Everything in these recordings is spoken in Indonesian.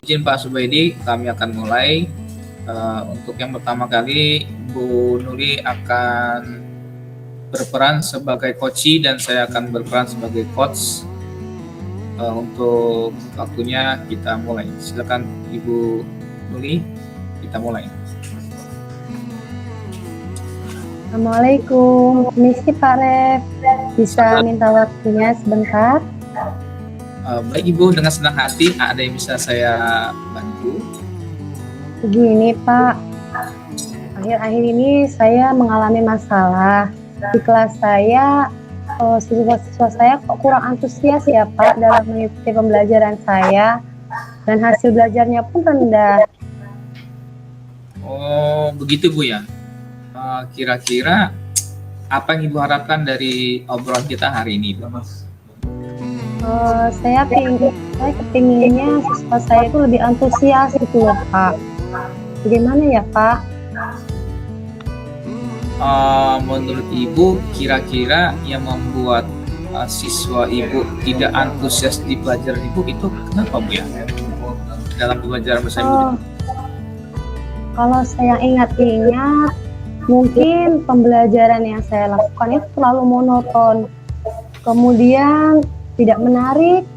Izin Pak Subaidi, kami akan mulai. Untuk yang pertama kali, Bu Nuri akan berperan sebagai coach dan saya akan berperan sebagai coach. Untuk waktunya kita mulai. Silakan Ibu Nuri, kita mulai. Assalamualaikum, misi Pak Ref, bisa minta waktunya sebentar? Baik Ibu, dengan senang hati, ada yang bisa saya bantu? Begini Pak, akhir-akhir ini saya mengalami masalah. Di kelas saya, siswa-siswa saya kok kurang antusias ya Pak dalam mengikuti pembelajaran saya, dan hasil belajarnya pun rendah. Oh, begitu Bu ya. Kira-kira apa yang Ibu harapkan dari obrolan kita hari ini, Bu? Saya kepinginnya siswa saya itu lebih antusias gitu loh Pak. Bagaimana ya Pak? Menurut Ibu, kira-kira yang membuat siswa Ibu tidak antusias di pelajaran Ibu itu kenapa Bu ya? Dalam pembelajaran bahasa Ibu? Kalau saya ingat-ingat, mungkin pembelajaran yang saya lakukan itu terlalu monoton, kemudian tidak menarik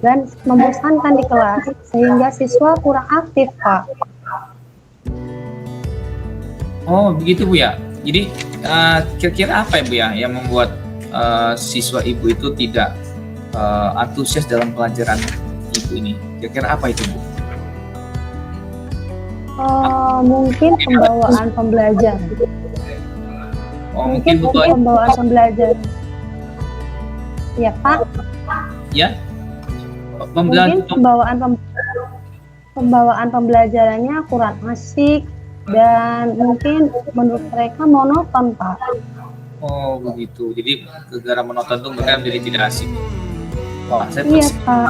dan membosankan di kelas, sehingga siswa kurang aktif, Pak. Oh, begitu Bu ya. Jadi kira-kira apa ya Bu ya yang membuat siswa Ibu itu tidak antusias dalam pelajaran Ibu ini? Kira-kira apa itu Bu? Mungkin pembawaan pembelajaran. Mungkin pembawaan pembelajaran. Ya Pak. Ya. Mungkin pembawaan pembelajarannya kurang asik dan mungkin menurut mereka monoton Pak. Oh begitu. Jadi gara-gara monoton itu mereka menjadi tidak asik. Wah, saya iya Pak.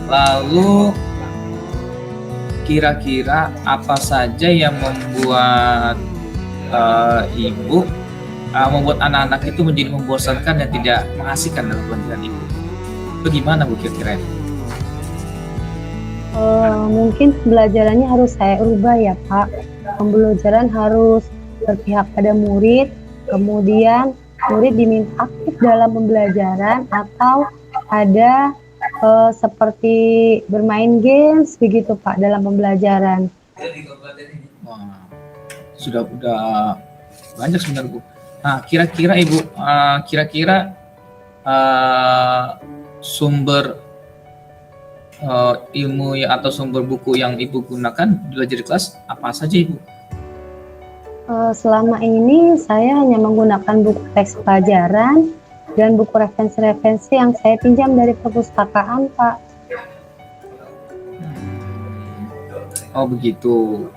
Lalu kira-kira apa saja yang membuat Ibu membuat anak-anak itu menjadi membosankan dan tidak mengasihkan dalam pelajaran Ibu? Bagaimana Bu kira-kira? Mungkin pembelajarannya harus saya ubah ya Pak. Pembelajaran harus berpihak pada murid, kemudian murid diminta aktif dalam pembelajaran atau ada seperti bermain games begitu Pak dalam pembelajaran. Wah, sudah banyak sebenarnya Bu. Nah, kira-kira Ibu, sumber ilmu atau sumber buku yang Ibu gunakan belajar di kelas apa saja Ibu? Selama ini saya hanya menggunakan buku teks pelajaran dan buku referensi-referensi yang saya pinjam dari perpustakaan, Pak. Oh begitu.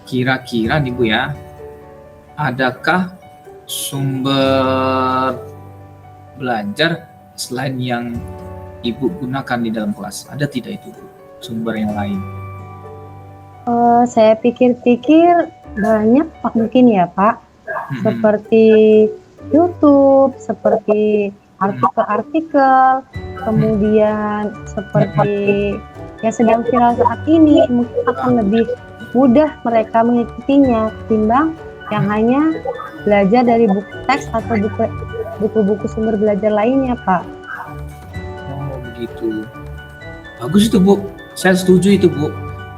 Kira-kira nih Bu ya, adakah sumber belajar selain yang Ibu gunakan di dalam kelas? Ada tidak itu Bu, sumber yang lain? Saya pikir-pikir banyak Pak, mungkin ya Pak. Seperti YouTube, seperti artikel-artikel, kemudian seperti yang sedang viral saat ini, mungkin akan lebih mudah mereka mengikutinya ketimbang yang hanya belajar dari buku teks atau buku-buku sumber belajar lainnya Pak. Oh begitu, bagus itu Bu, saya setuju itu Bu.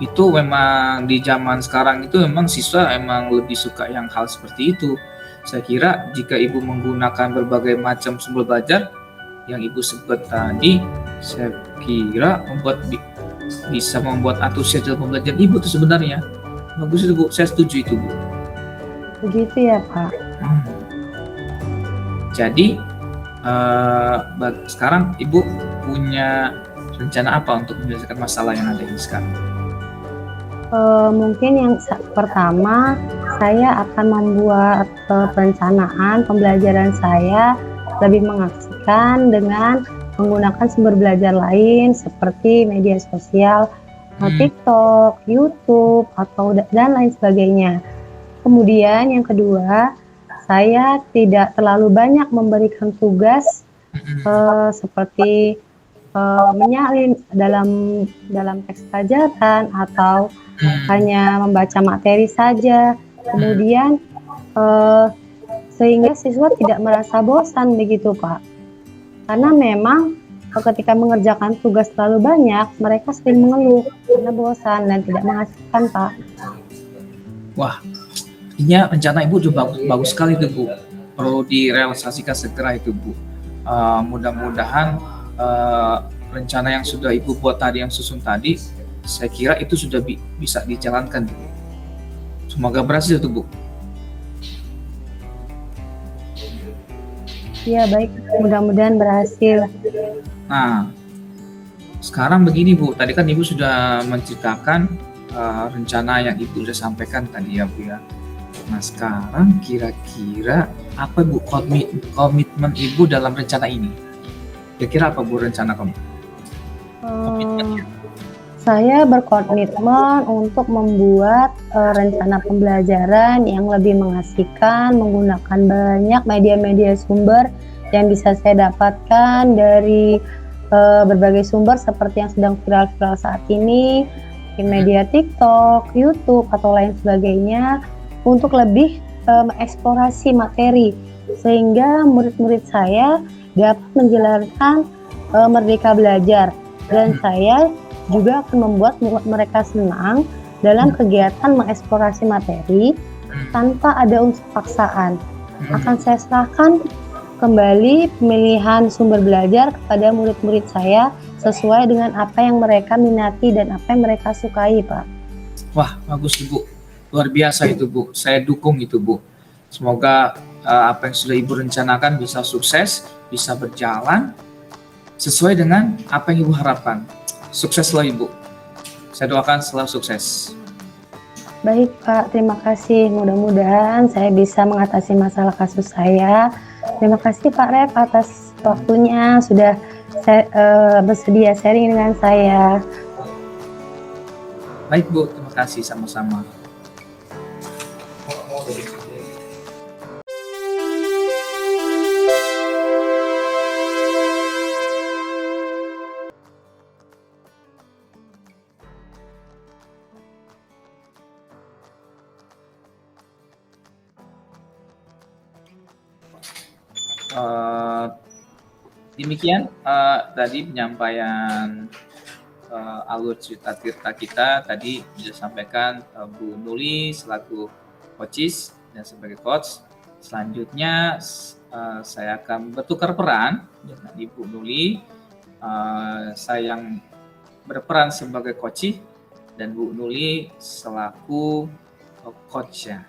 Itu memang di zaman sekarang itu memang siswa emang lebih suka yang hal seperti itu. Saya kira jika Ibu menggunakan berbagai macam sumber belajar yang Ibu sebut tadi, saya kira bisa membuat antusias dalam pembelajaran Ibu itu sebenarnya. Bagus itu Bu, saya setuju itu Bu. Begitu ya Pak. Jadi sekarang Ibu punya rencana apa untuk menyelesaikan masalah yang ada ini sekarang? Mungkin yang pertama, saya akan membuat perencanaan pembelajaran saya lebih mengasihkan dengan menggunakan sumber belajar lain seperti media sosial, TikTok, YouTube, dan lain sebagainya. Kemudian yang kedua, saya tidak terlalu banyak memberikan tugas seperti menyalin dalam teks pelajaran atau hanya membaca materi saja. Kemudian sehingga siswa tidak merasa bosan begitu Pak. Karena memang ketika mengerjakan tugas terlalu banyak, mereka sering mengeluh karena bosan dan tidak menghasilkan Pak. Wah, artinya rencana Ibu juga bagus sekali tuh Bu. Perlu direalisasikan segera itu Bu. Mudah-mudahan rencana yang sudah Ibu buat tadi, yang susun tadi, saya kira itu sudah bisa dijalankan Bu. Semoga berhasil tuh Bu. Iya baik, mudah-mudahan berhasil. Nah, sekarang begini Bu, tadi kan Ibu sudah menceritakan rencana yang Ibu sudah sampaikan tadi ya Bu ya. Nah sekarang kira-kira apa Bu komitmen Ibu dalam rencana ini? Kira-kira apa Bu rencana kamu? Saya berkomitmen untuk membuat rencana pembelajaran yang lebih mengasihkan, menggunakan banyak media-media sumber yang bisa saya dapatkan dari berbagai sumber seperti yang sedang viral-viral saat ini, media TikTok, YouTube, atau lain sebagainya, untuk lebih mengeksplorasi materi, sehingga murid-murid saya dapat menjalankan Merdeka Belajar. Dan saya juga akan membuat mereka senang dalam kegiatan mengeksplorasi materi tanpa ada unsur paksaan. Akan saya serahkan kembali pemilihan sumber belajar kepada murid-murid saya sesuai dengan apa yang mereka minati dan apa yang mereka sukai, Pak. Wah, bagus Ibu. Luar biasa itu Bu. Saya dukung itu Bu. Semoga apa yang sudah Ibu rencanakan bisa sukses, bisa berjalan sesuai dengan apa yang Ibu harapkan. Sukses selalu Ibu. Saya doakan selalu sukses. Baik Pak, terima kasih. Mudah-mudahan saya bisa mengatasi masalah kasus saya. Terima kasih Pak Ref atas waktunya, sudah bersedia sharing dengan saya. Baik Bu, terima kasih sama-sama. Demikian tadi penyampaian alur cerita kita tadi disampaikan Bu Nuli selaku coaches dan sebagai coach. Selanjutnya saya akan bertukar peran dengan Ibu Nuli. Saya yang berperan sebagai coach dan Bu Nuli selaku coach-nya.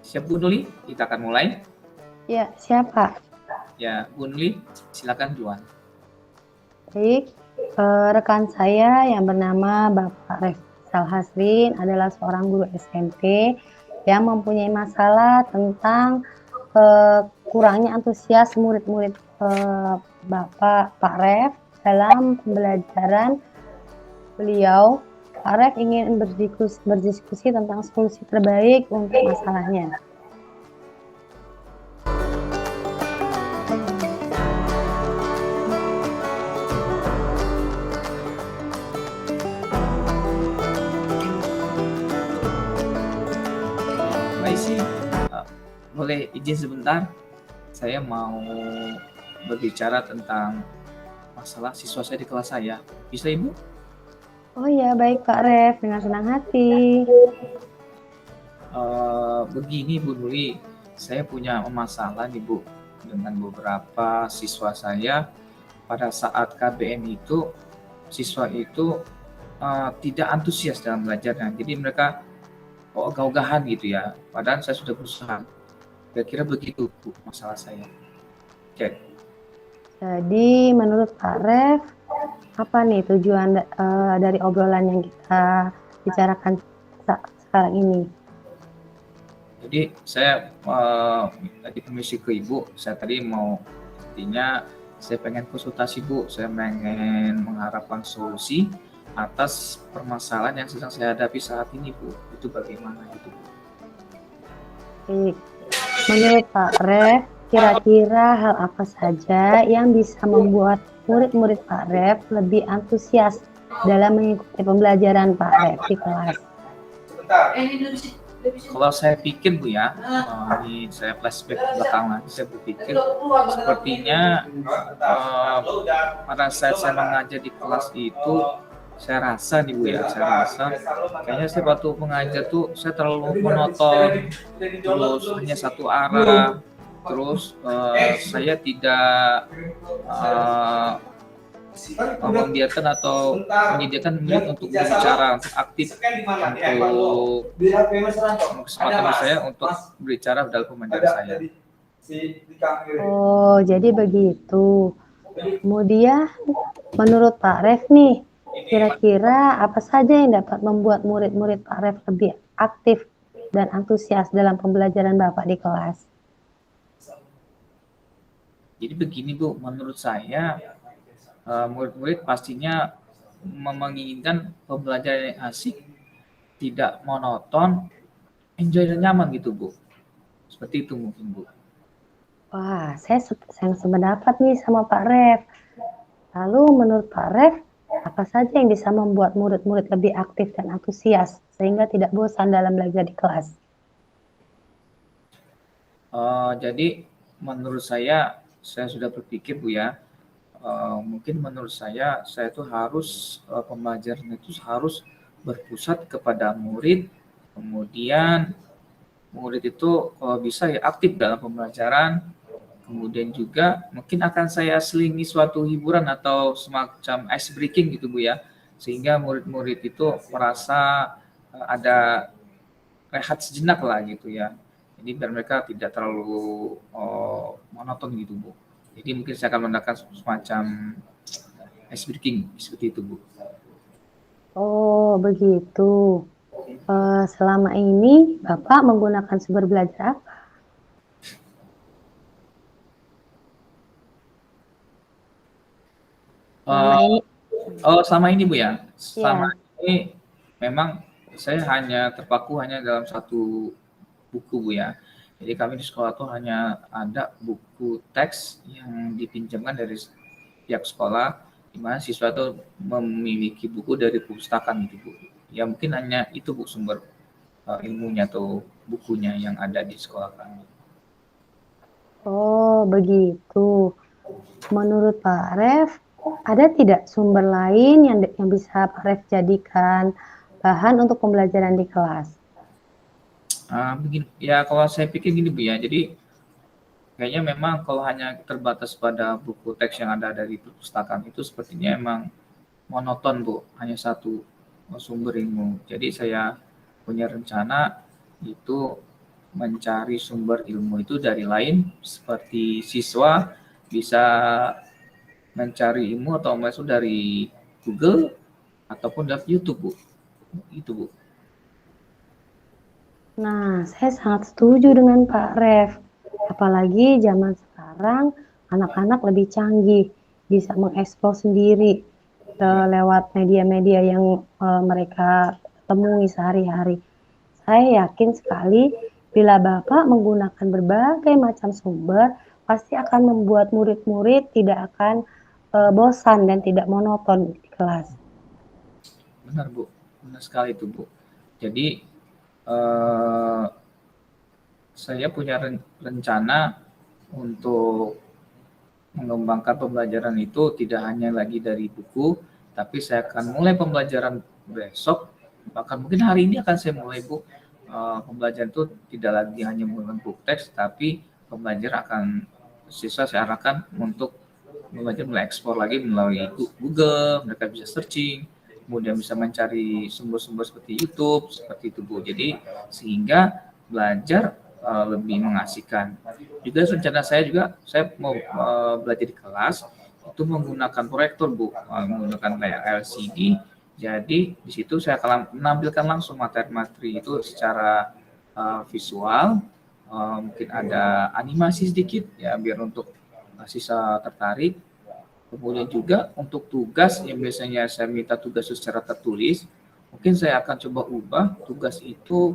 Siap Bu Nuli? Kita akan mulai. Ya, siapa? Ya, Bu Nuli, silakan duluan. Baik, rekan saya yang bernama Bapak Refsal Hasrin adalah seorang guru SMP yang mempunyai masalah tentang kurangnya antusias murid-murid Pak Ref dalam pembelajaran beliau. Pak Ref ingin berdiskusi tentang solusi terbaik untuk masalahnya. Boleh izin sebentar, saya mau berbicara tentang masalah siswa saya di kelas saya. Bisa Ibu? Oh ya, baik Pak Ref, dengan senang hati. Begini Bu Nuri, saya punya masalah nih Bu dengan beberapa siswa saya. Pada saat KBM itu, siswa itu tidak antusias dalam belajarnya. Jadi mereka ogah-ogahan gitu ya. Padahal saya sudah berusaha. Kira-kira begitu Bu masalah saya. Oke. Jadi menurut Pak Ref, apa nih tujuan dari obrolan yang kita bicarakan sekarang ini? Jadi saya tadi permisi ke Ibu, saya tadi mau intinya saya pengen konsultasi Bu, saya pengen mengharapkan solusi atas permasalahan yang sedang saya hadapi saat ini Bu. Itu bagaimana itu Bu? Baik. Menurut Pak Ref, Kira-kira hal apa saja yang bisa membuat murid-murid Pak Ref lebih antusias dalam mengikuti pembelajaran Pak Ref di kelas? Kalau saya pikir Bu ya, ini saya flashback ke belakang lagi, saya berpikir sepertinya pada saat saya mengajar di kelas itu, saya rasa nih Bu ya, saya rasa kayaknya saya waktu mengajar tuh saya terlalu monoton, terus hanya satu arah, terus saya tidak membiarkan atau menyediakan menit untuk berbicara, untuk aktif, untuk kesempatan saya untuk berbicara dalam pembelajaran saya. Oh, jadi begitu. Kemudian, menurut Pak Ref nih, kira-kira apa saja yang dapat membuat murid-murid Pak Ref lebih aktif dan antusias dalam pembelajaran Bapak di kelas? Jadi begini Bu, menurut saya murid-murid pastinya menginginkan pembelajaran yang asik, tidak monoton, enjoy dan nyaman gitu Bu. Seperti itu mungkin Bu. Wah, saya sependapat nih sama Pak Ref. Lalu menurut Pak Ref, apa saja yang bisa membuat murid-murid lebih aktif dan antusias sehingga tidak bosan dalam belajar di kelas? Jadi menurut saya sudah berpikir Bu ya, mungkin menurut saya tuh harus pembelajaran itu harus berpusat kepada murid, kemudian murid itu kalau bisa ya aktif dalam pembelajaran, kemudian juga mungkin akan saya selingi suatu hiburan atau semacam ice breaking gitu Bu ya, sehingga murid-murid itu merasa ada rehat sejenak lah gitu ya. Jadi biar mereka tidak terlalu monoton gitu Bu. Jadi mungkin saya akan menggunakan semacam ice breaking seperti itu Bu. Oh, begitu. Selama ini Bapak menggunakan sumber belajar apa? Selama ini, Selama ini Bu ya. Selama ya. ini memang saya hanya terpaku hanya dalam satu buku Bu ya. Jadi kami di sekolah tuh hanya ada buku teks yang dipinjamkan dari pihak sekolah, di mana siswa itu memiliki buku dari perpustakaan gitu Bu. Ya mungkin hanya itu Bu sumber ilmunya atau bukunya yang ada di sekolah kami. Oh, begitu. Menurut Pak Ref, ada tidak sumber lain yang bisa Pak Ref jadikan bahan untuk pembelajaran di kelas? Begini, ya kalau saya pikir gini Bu ya, jadi kayaknya memang kalau hanya terbatas pada buku teks yang ada dari perpustakaan itu sepertinya emang monoton Bu, hanya satu sumber ilmu. Jadi saya punya rencana itu mencari sumber ilmu itu dari lain, seperti siswa bisa mencari ilmu atau masuk dari Google ataupun dari YouTube Bu. Itu Bu. Nah, saya sangat setuju dengan Pak Ref. Apalagi zaman sekarang anak-anak lebih canggih, bisa mengeksplor sendiri lewat media-media yang mereka temui sehari-hari. Saya yakin sekali bila Bapak menggunakan berbagai macam sumber, pasti akan membuat murid-murid tidak akan bosan dan tidak monoton di kelas. Benar Bu, benar sekali itu Bu. Jadi eh, saya punya rencana untuk mengembangkan pembelajaran itu tidak hanya lagi dari buku, tapi saya akan mulai pembelajaran besok, bahkan mungkin hari ini akan saya mulai Bu. Pembelajaran itu tidak lagi hanya menggunakan buku teks, tapi pembelajar akan siswa saya arahkan untuk belajar mulai ekspor lagi melalui Google, mereka bisa searching, kemudian bisa mencari sumber-sumber seperti YouTube, seperti itu Bu. Jadi sehingga belajar lebih mengasihkan. Juga rencana saya juga, saya mau belajar di kelas itu menggunakan proyektor Bu, menggunakan layar LCD. Jadi di situ saya akan menampilkan langsung materi-materi itu secara visual, mungkin ada animasi sedikit ya biar untuk siswa tertarik. Kemudian juga untuk tugas yang biasanya saya minta tugas secara tertulis, mungkin saya akan coba ubah tugas itu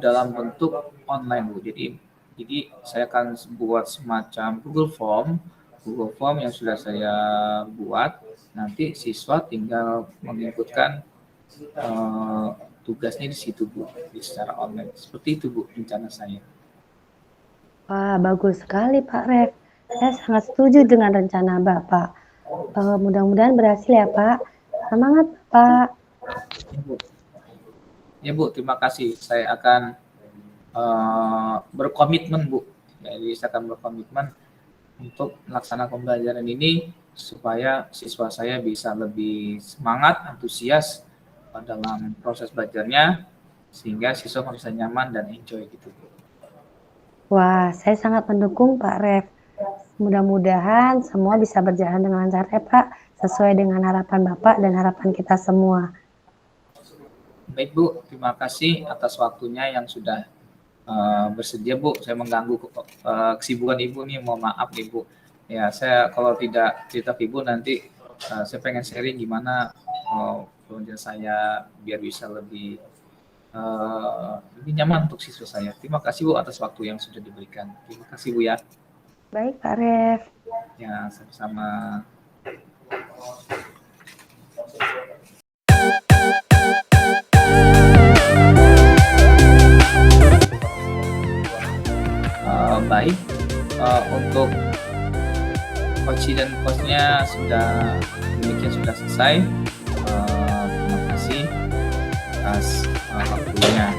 dalam bentuk online Bu. Jadi Jadi saya akan buat semacam Google Form yang sudah saya buat. Nanti siswa tinggal menginputkan tugasnya di situ Bu, secara online. Seperti itu Bu rencana saya. Wah, bagus sekali Pak Ref. Saya sangat setuju dengan rencana Bapak. Mudah-mudahan berhasil ya Pak. Semangat Pak. Ya Bu, ya, Bu terima kasih. Saya akan berkomitmen Bu. Jadi saya akan berkomitmen untuk melaksanakan pembelajaran ini supaya siswa saya bisa lebih semangat, antusias dalam proses belajarnya, sehingga siswa bisa nyaman dan enjoy gitu. Wah, saya sangat mendukung Pak Ref. Mudah-mudahan semua bisa berjalan dengan lancar ya Pak, sesuai dengan harapan Bapak dan harapan kita semua. Baik Bu, terima kasih atas waktunya yang sudah bersedia Bu. Saya mengganggu kesibukan Ibu nih, mohon maaf Ibu. Ya, saya kalau tidak cerita ke Ibu nanti saya pengen sharing gimana pelajaran saya biar bisa lebih nyaman untuk siswa saya. Terima kasih Bu atas waktu yang sudah diberikan. Terima kasih Bu ya. Baik Pak Ref. Ya, sama-sama. Baik, untuk coach dan coachnya sudah demikian sudah selesai. Terima kasih atas waktunya.